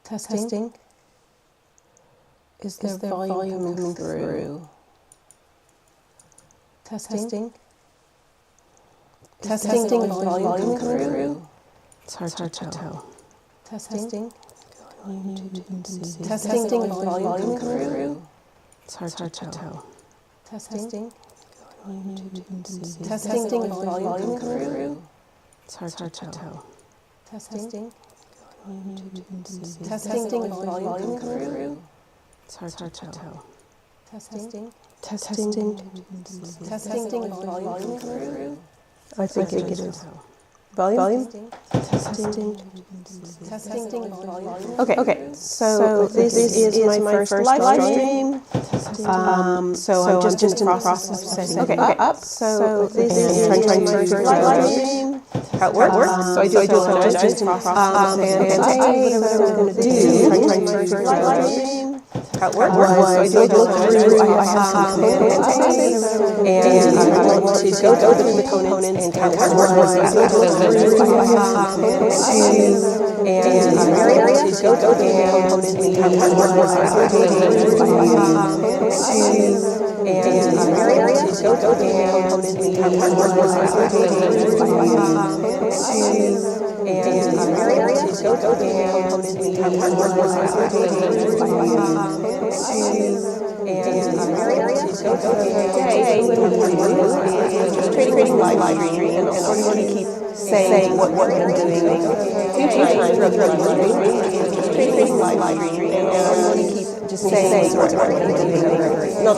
Testing. Is there volume coming through? Testing. Testing. Is volume coming through? It's hard to tell. Testing. Testing. Is volume coming through? It's hard to tell. Testing. Testing. Is volume coming through? It's hard to tell. Testing. Testing. Is volume coming through? It's hard to tell. Testing. Testing. Testing. Is volume coming through? I think it is. Volume? Testing. Testing. Is volume. Okay. So this is my first live stream. So I'm just in the process of setting it up. So this is my first live stream. How it works. So I do apologize. And today, what I'm going to do, my first live stream. How it works. So I do apologize. I have some components. And I want to go to the components and how it works. And I want to go to the components and creating live stream and I'm going to keep saying what we're doing a few times throughout the creating live stream and I'm going to keep just saying what we're doing. Not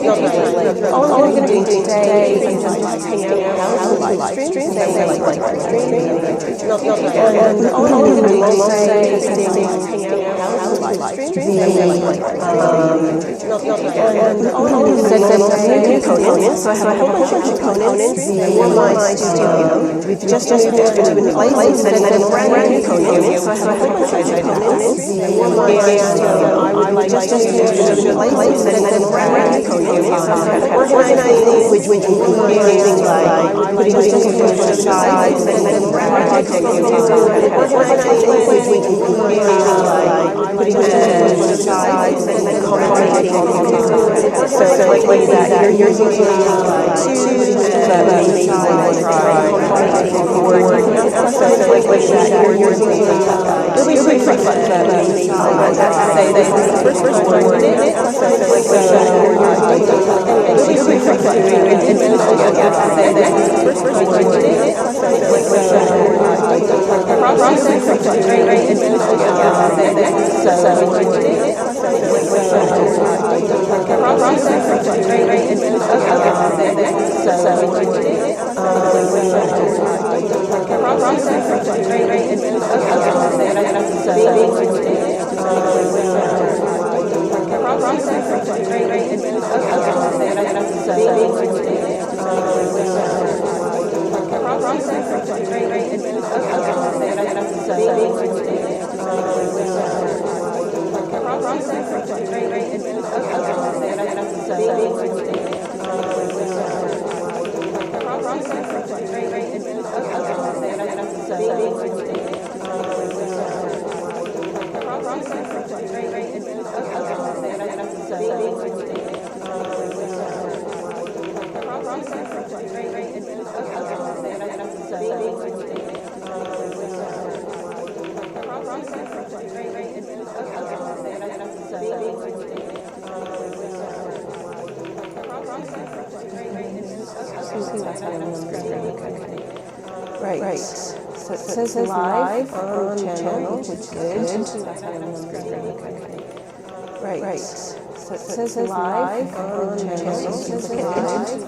all I'm going to do today is just hang out on live stream, say like live stream. And all I'm going to do today is hang out on live stream, say like and all I'm going to do today is components. So I have a whole bunch of components for my studio. We've just moved to a new place and then brand new components. So I have a whole bunch of components for my studio. I would like to move to a new place and then brand new components. Organizing which things like putting things to the side and then brand new components. Organizing which things like putting things to the side and then combining. So like that, you're using two maybe forward. So like that, you're using it'll be really fun say this is the first one like it'll be really fun say this is the first Right. So it says live on the channel, which is good. Right. So it says live on the channel, which is good.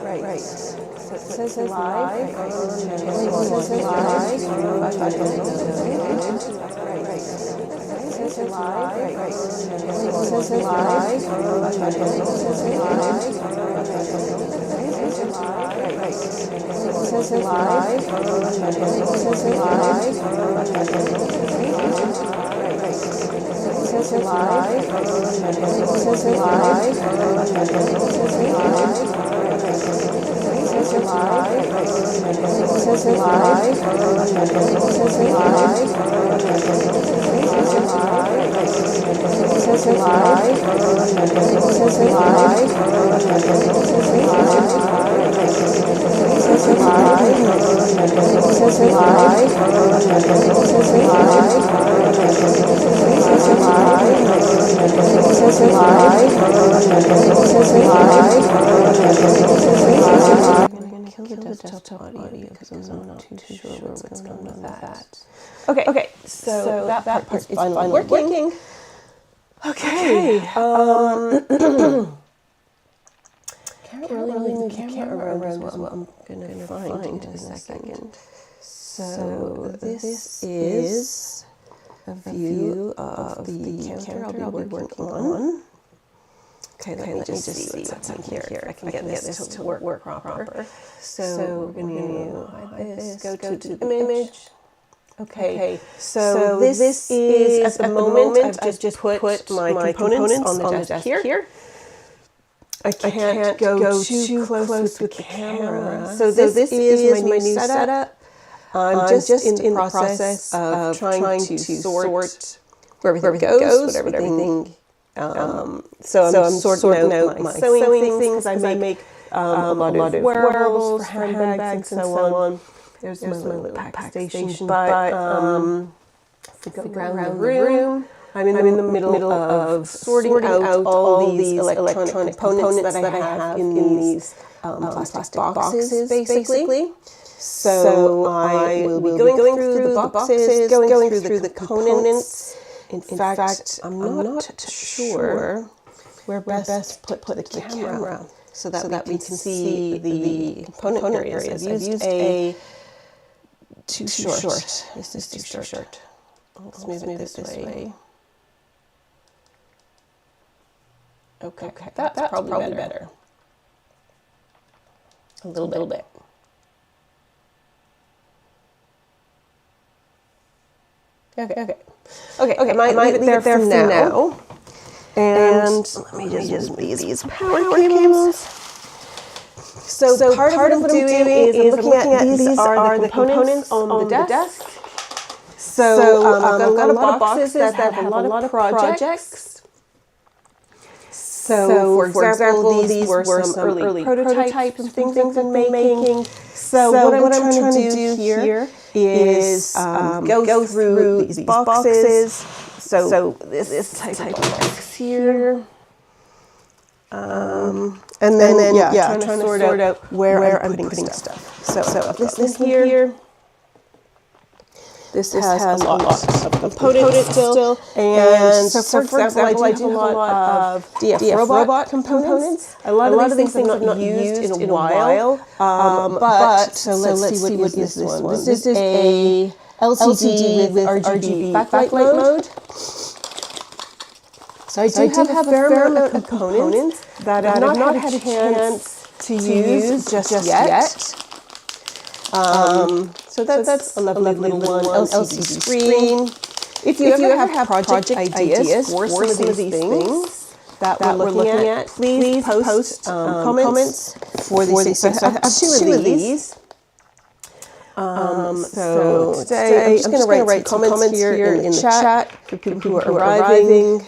Right. So it says live on the channel, which is live. Right. It says live. Right. It says live on the channel, which is live. Right. It says live on the channel, which is live. Right. It says live on the channel, which is live. It says live. It says live on the channel, which is live. Kill the desktop audio because I'm not too sure what's going on with that. Okay, so that part is finally working. Okay. Can't really move the camera around is what I'm going to find in a second. So this is a view of the counter I'll be working on. Okay, let me just see what's happening here. If I can get this to work proper. So we're going to hide this, go to the image. Okay, so this is, at the moment, I've just put my components on the desk here. I can't go too close with the camera. So this is my new setup. I'm just in the process of trying to sort where everything goes, what everything. So I'm sorting out my sewing things. I make a lot of wearables for handbags and so on. There's my little pack station, but around the room, I'm in the middle of sorting out all these electronic components that I have in these plastic boxes, basically. So I will be going through the boxes, going through the components. In fact, I'm not sure where best put the camera so that we can see the component areas. I've used a too short. This is too short. Let's move it this way. Okay, that's probably better. A little bit. Okay, might leave it there for now. And let me just move these power cables. So part of what I'm doing is I'm looking at these are the components on the desk. So I've got a lot of boxes that have a lot of projects. So for example, these were some early prototypes and things I've been making. So what I'm trying to do here is go through these boxes. So this type of box here. And then trying to sort out where I'm putting stuff. So this here. This has a lot of components still. And so for example, I do have a lot of DF robot components. A lot of these things I've not used in a while. But so let's see what is this one. This is a LCD with RGB backlight mode. So I do have a fair amount of components that I've not had a chance to use just yet. So that's a lovely little one, LCD screen. If you ever have project ideas for some of these things that we're looking at, please post comments for these things. So I have two of these. So today I'm just going to write some comments here in the chat for people who are arriving.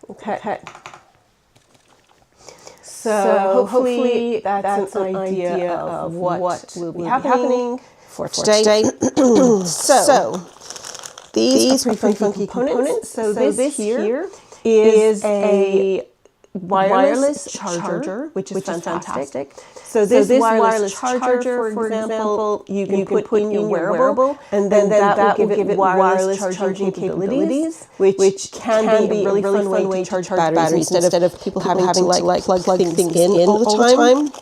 Okay. So hopefully that's an idea of what will be happening for today. So these are pretty funky components. So this here is a wireless charger, which is fantastic. So this wireless charger, for example, you can put in your wearable, and then that will give it wireless charging capabilities, which can be a really fun way to charge batteries instead of people having to like plug things in all the time.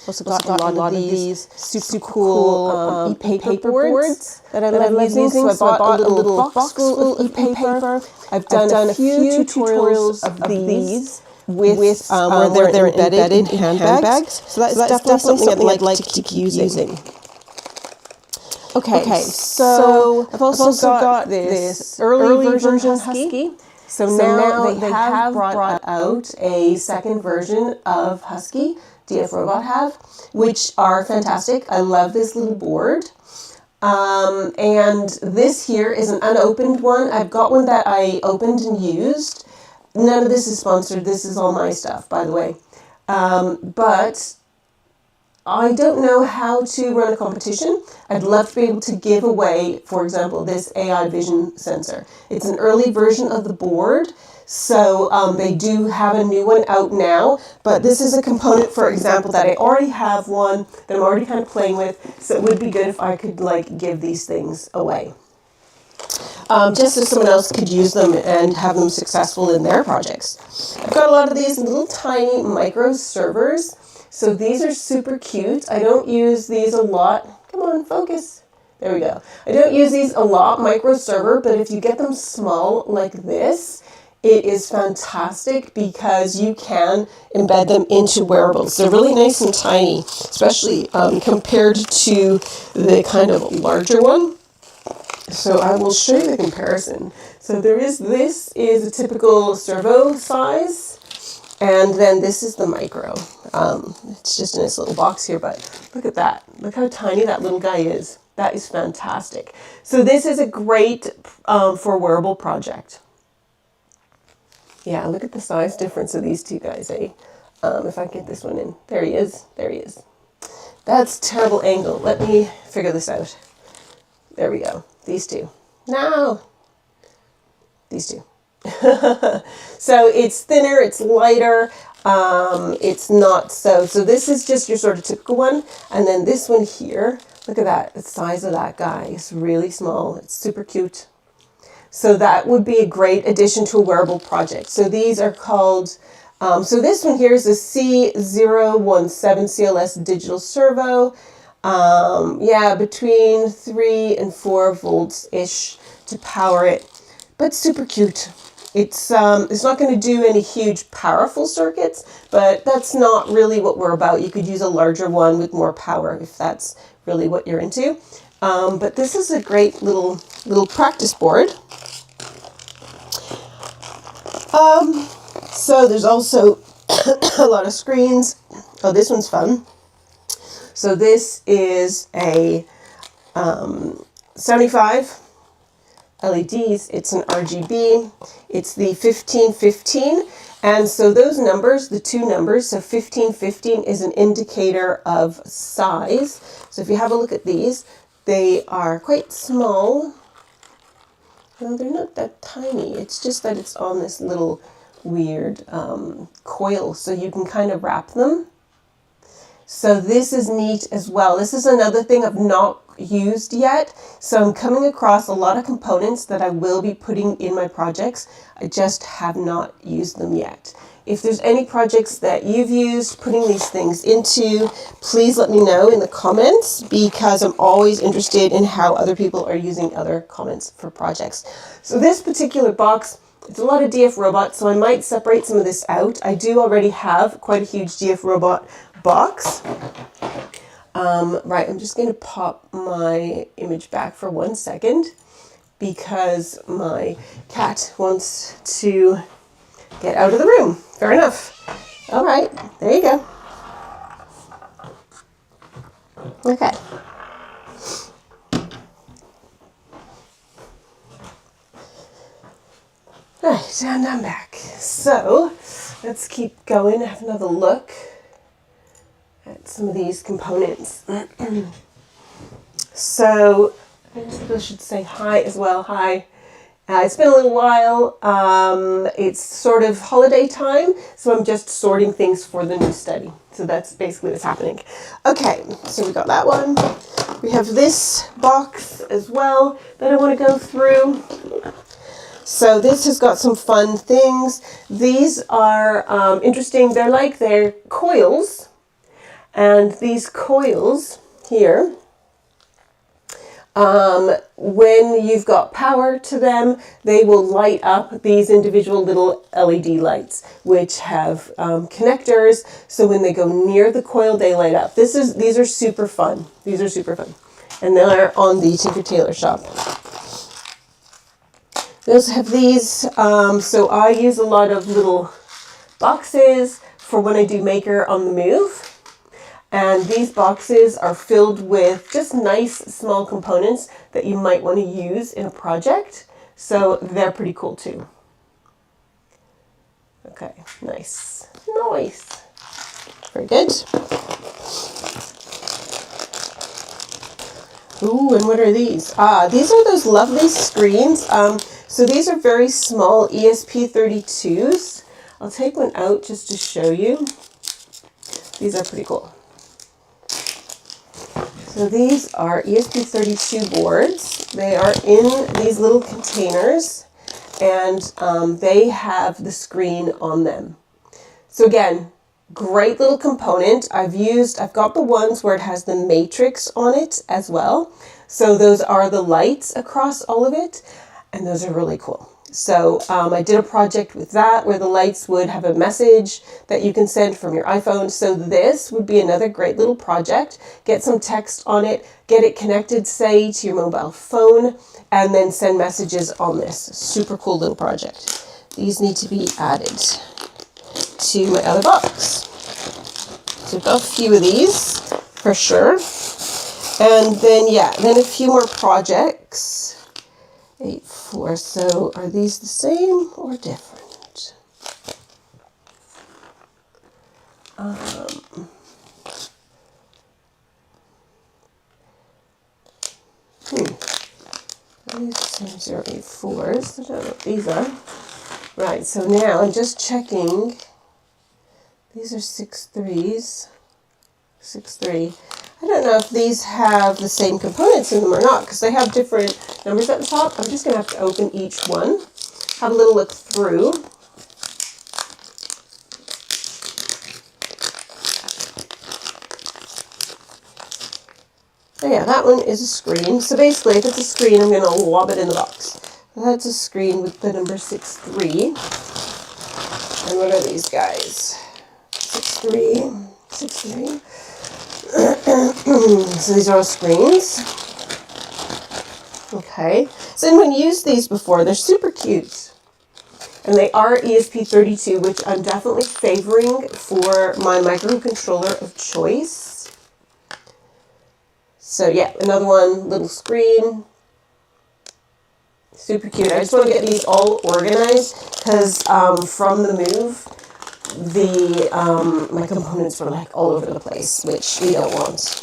Also got a lot of these super cool e-paper boards that I love using. So I bought a little box full of e-paper. I've done a few tutorials of these with where they're embedded in handbags. So that's definitely something I'd like to keep using. Okay, so I've also got this early version Husky. So now they have brought out a second version of Husky, DF Robot have, which are fantastic. I love this little board. And this here is an unopened one. I've got one that I opened and used. None of this is sponsored. This is all my stuff, by the way. But I don't know how to run a competition. I'd love to be able to give away, for example, this AI vision sensor. It's an early version of the board, so they do have a new one out now, but this is a component, for example, that I already have one that I'm already kind of playing with, so it would be good if I could like give these things away. Just so someone else could use them and have them successful in their projects. I've got a lot of these little tiny micro servers. So these are super cute. I don't use these a lot. Come on, focus. There we go. I don't use these a lot, micro server, but if you get them small like this, it is fantastic because you can embed them into wearables. They're really nice and tiny, especially compared to the kind of larger one. So I will show you the comparison. So this is a typical servo size. And then this is the micro. It's just in this little box here, but look at that. Look how tiny that little guy is. That is fantastic. So this is a great for wearable project. Yeah, look at the size difference of these two guys, eh? If I get this one in. There he is. There he is. That's a terrible angle. Let me figure this out. There we go. These two. No. These two. So it's thinner, it's lighter, it's not so this is just your sort of typical one, and then this one here, look at that, the size of that guy is really small, it's super cute. So that would be a great addition to a wearable project. So these are called, so this one here is a C017 CLS digital servo, yeah, between 3 and 4 volts-ish to power it, but super cute. It's not going to do any huge powerful circuits, but that's not really what we're about. You could use a larger one with more power if that's really what you're into. But this is a great little practice board. So there's also a lot of screens. Oh, this one's fun. So this is a 75 LEDs, it's an RGB, it's the 1515, and so those numbers, the two numbers, so 1515 is an indicator of size. So if you have a look at these, they are quite small. No, they're not that tiny, it's just that it's on this little weird coil, so you can kind of wrap them. So this is neat as well. This is another thing I've not used yet. So I'm coming across a lot of components that I will be putting in my projects. I just have not used them yet. If there's any projects that you've used putting these things into, please let me know in the comments, because I'm always interested in how other people are using other comments for projects. So this particular box, it's a lot of DF Robot, so I might separate some of this out. I do already have quite a huge DF Robot box. Right, I'm just going to pop my image back for 1 second because my cat wants to get out of the room. Fair enough. All right, there you go. Okay. Right, and I'm back. So let's keep going, have another look at some of these components. So I should say hi as well. Hi. It's been a little while. It's sort of holiday time, so I'm just sorting things for the new study. So that's basically what's happening. Okay, so we got that one. We have this box as well that I want to go through. So this has got some fun things. These are interesting. They're coils. And these coils here, when you've got power to them, they will light up these individual little LED lights, which have connectors. So when they go near the coil, they light up. These are super fun. These are super fun. and they're on the Tinker Tailor Shop. We also have these, so I use a lot of little boxes for when I do Maker on the Move. And these boxes are filled with just nice small components that you might want to use in a project. So they're pretty cool too. Okay, nice. Nice. Very good. Ooh, and what are these? These are those lovely screens. So these are very small ESP32s. I'll take one out just to show you. These are pretty cool. So these are ESP32 boards. They are in these little containers, and they have the screen on them. So again, great little component. I've got the ones where it has the matrix on it as well. So those are the lights across all of it, and those are really cool. So I did a project with that where the lights would have a message that you can send from your iPhone. So this would be another great little project. Get some text on it, get it connected, say, to your mobile phone, and then send messages on this. Super cool little project. These need to be added to my other box. So I've got a few of these for sure. And then, then a few more projects. 8, 4. So are these the same or different? These are same 084s. I don't know what these are. Right, so now I'm just checking. These are 6.3s. 6.3. I don't know if these have the same components in them or not, because they have different numbers at the top. I'm just going to have to open each one, have a little look through. So yeah, that one is a screen. So basically, if it's a screen, I'm going to lob it in the box. That's a screen with the number 6.3. And what are these guys? 6.3, 6.3. So these are all screens. Okay. So anyone used these before? They're super cute. And they are ESP32, which I'm definitely favoring for my microcontroller of choice. So yeah, another one, little screen. Super cute. I just want to get these all organized because from the move, my components were like all over the place, which we don't want.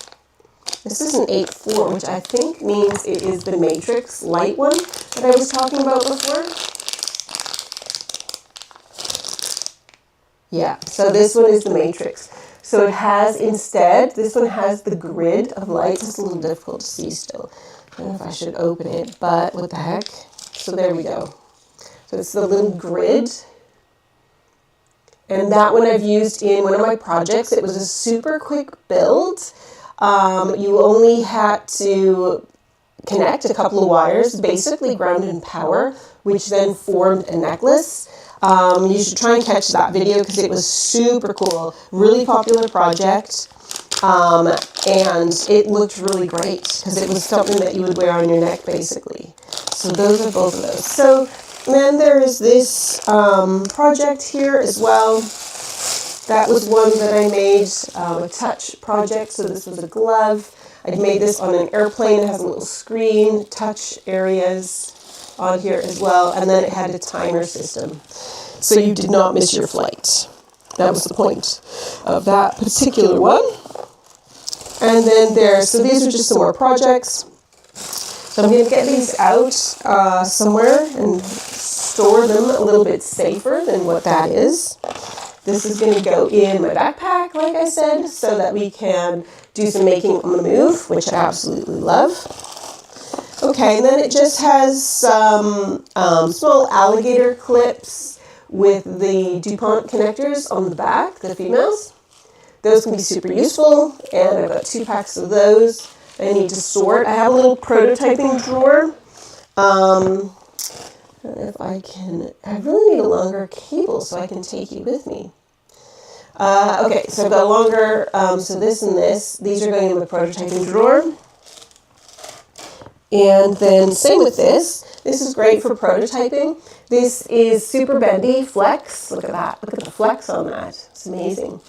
This is an 8.4, which I think means it is the matrix light one that I was talking about before. Yeah, so this one is the matrix. So it has instead, this one has the grid of lights. It's a little difficult to see still. I don't know if I should open it, but what the heck. So there we go. So it's the little grid. And that one I've used in one of my projects. It was a super quick build. You only had to connect a couple of wires, basically ground and power, which then formed a necklace. You should try and catch that video because it was super cool. Really popular project. And it looked really great because it was something that you would wear on your neck, basically. So those are both of those. So then there is this project here as well. That was one that I made, a touch project. So this was a glove. I made this on an airplane. It has a little screen, touch areas on here as well. And then it had a timer system. So you did not miss your flight. That was the point of that particular one. And then so these are just some more projects. So I'm going to get these out somewhere and store them a little bit safer than what that is. This is going to go in my backpack, like I said, so that we can do some making on the move, which I absolutely love. Okay, and then it just has some small alligator clips with the DuPont connectors on the back, the females. Those can be super useful, and I've got 2 packs of those. I need to sort. I have a little prototyping drawer. If I really need a longer cable so I can take you with me. Okay, so I've got a longer, so this and this. These are going in the prototyping drawer. And then same with this. This is great for prototyping. This is super bendy flex. Look at that. Look at the flex on that. It's amazing.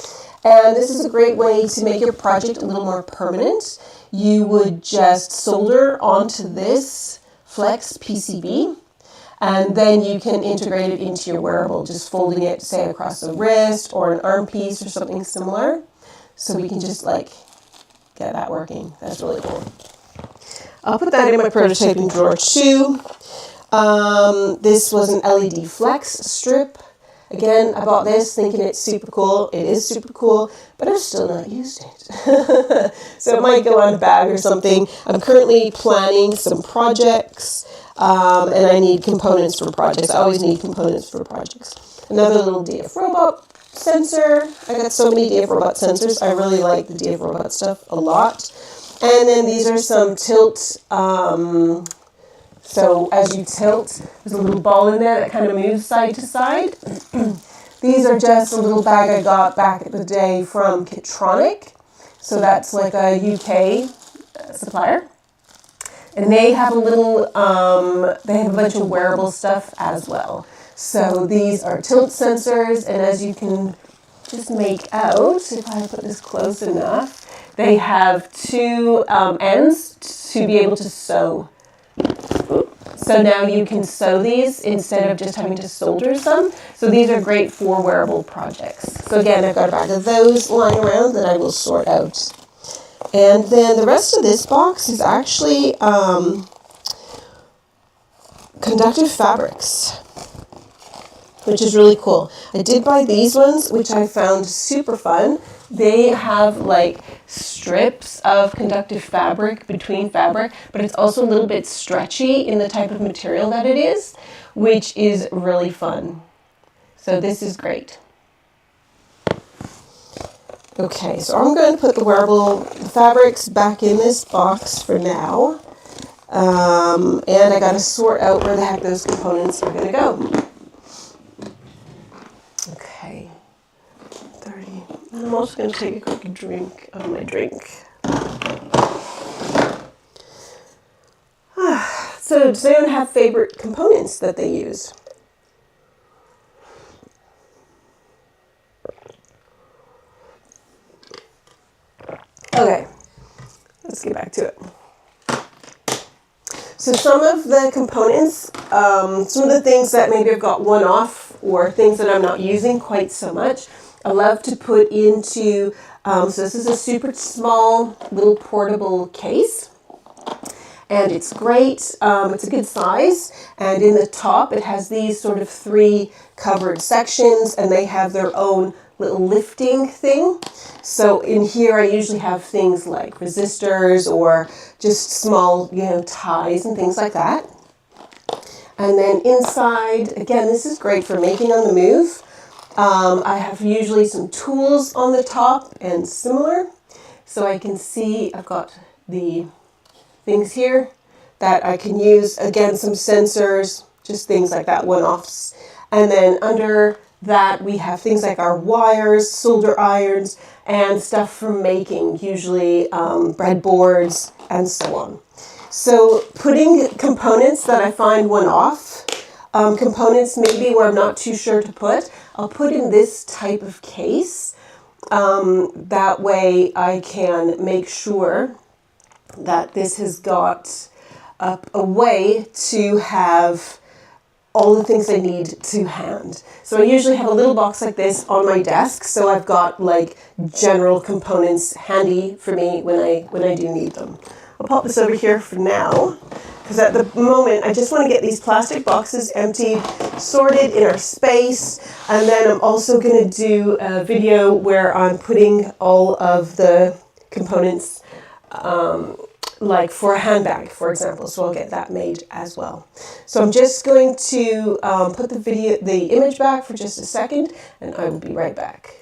And this is a great way to make your project a little more permanent. You would just solder onto this flex PCB, and then you can integrate it into your wearable, just folding it, say, across a wrist or an arm piece or something similar. So we can just like get that working. That's really cool. I'll put that in my prototyping drawer too. This was an LED flex strip. Again, I bought this thinking it's super cool. It is super cool, but I've still not used it. So it might go on a bag or something. I'm currently planning some projects, and I need components for projects. I always need components for projects. Another little DF robot sensor. I got so many DF robot sensors. I really like the DF robot stuff a lot. And then these are some tilt. So as you tilt, there's a little ball in there that kind of moves side to side. These are just a little bag I got back in the day from Kitronic. So that's like a UK supplier. And they have a little, they have a bunch of wearable stuff as well. So these are tilt sensors, and as you can just make out, if I put this close enough, they have two ends to be able to sew. So now you can sew these instead of just having to solder some. So these are great for wearable projects. So again, I've got a bag of those lying around that I will sort out. And then the rest of this box is actually conductive fabrics, which is really cool. I did buy these ones, which I found super fun. They have like strips of conductive fabric between fabric, but it's also a little bit stretchy in the type of material that it is, which is really fun. So this is great. Okay, so I'm going to put the wearable fabrics back in this box for now. And I got to sort out where the heck those components are going to go. Okay, 30. And I'm also going to take a quick drink of my drink. So does anyone have favorite components that they use? Okay, let's get back to it. So some of the components, some of the things that maybe I've got one off or things that I'm not using quite so much, I love to put into, so this is a super small little portable case. And it's great, it's a good size, and in the top it has these sort of 3 covered sections, and they have their own little lifting thing. So in here I usually have things like resistors or just small, ties and things like that. And then inside, again, this is great for making on the move. I have usually some tools on the top and similar. So I can see I've got the things here that I can use. Again, some sensors, just things like that, one-offs. And then under that we have things like our wires, solder irons, and stuff for making, usually breadboards and so on. So putting components that I find one-off, components maybe where I'm not too sure to put, I'll put in this type of case. That way I can make sure that this has got a way to have all the things I need to hand. So I usually have a little box like this on my desk, so I've got like general components handy for me when I do need them. I'll pop this over here for now, because at the moment I just want to get these plastic boxes emptied, sorted in our space, and then I'm also going to do a video where I'm putting all of the components like for a handbag, for example, so I'll get that made as well. So I'm just going to put the image back for just a second, and I will be right back.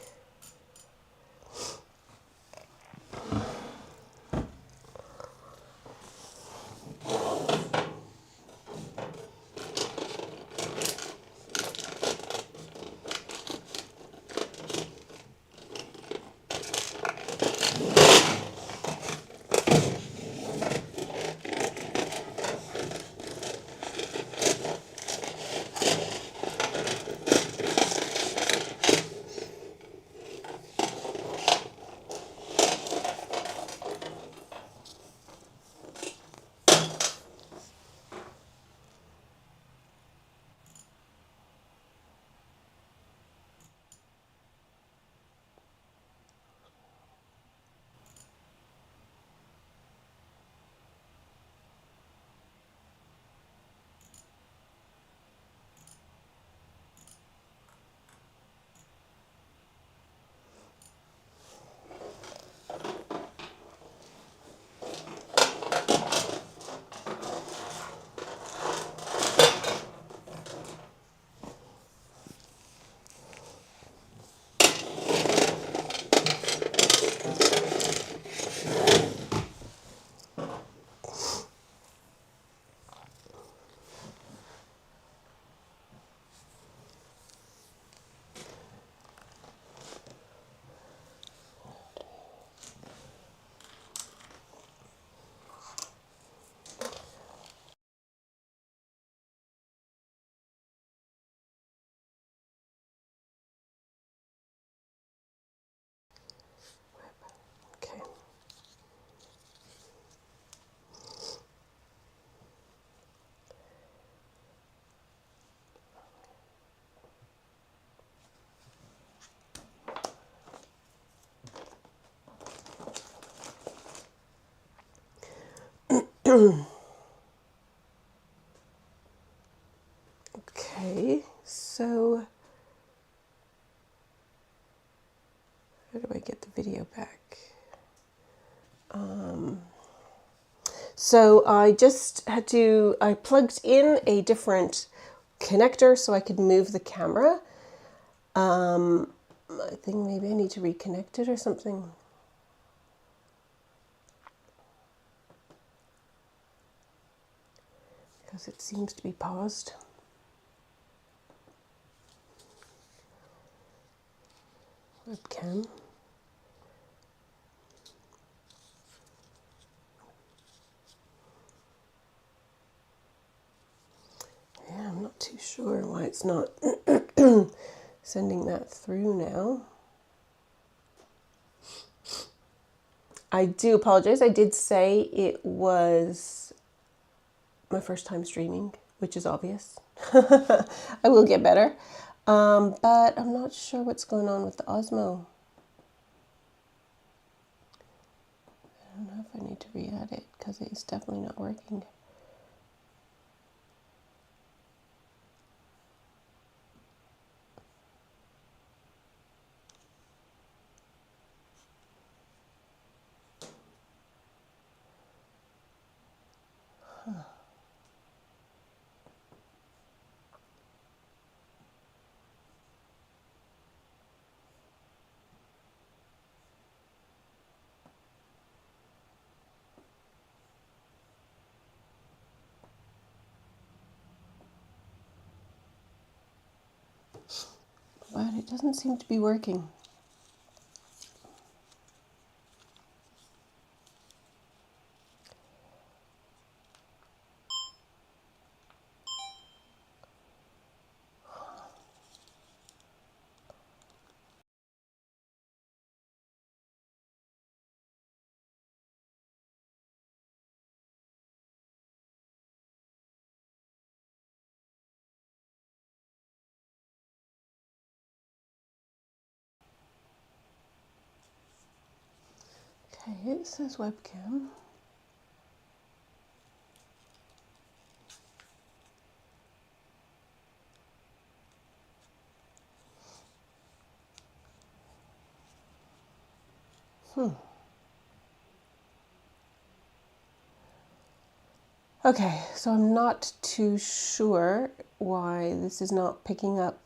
Okay, so how do I get the video back? So I just had to, I plugged in a different connector so I could move the camera. I think maybe I need to reconnect it or something. Because it seems to be paused. Webcam. Yeah, I'm not too sure why it's not sending that through now. I do apologize. I did say it was my first time streaming, which is obvious. I will get better. But I'm not sure what's going on with the Osmo. I don't know if I need to re-add it because it's definitely not working. But it doesn't seem to be working. Okay, it says webcam. Okay, so I'm not too sure why this is not picking up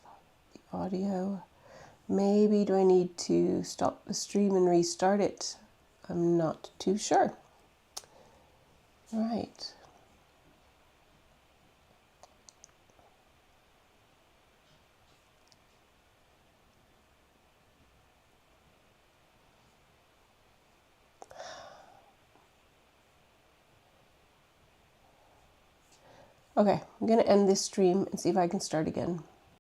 the audio. Maybe do I need to stop the stream and restart it? I'm not too sure. All right. Okay, I'm going to end this stream and see if I can start again.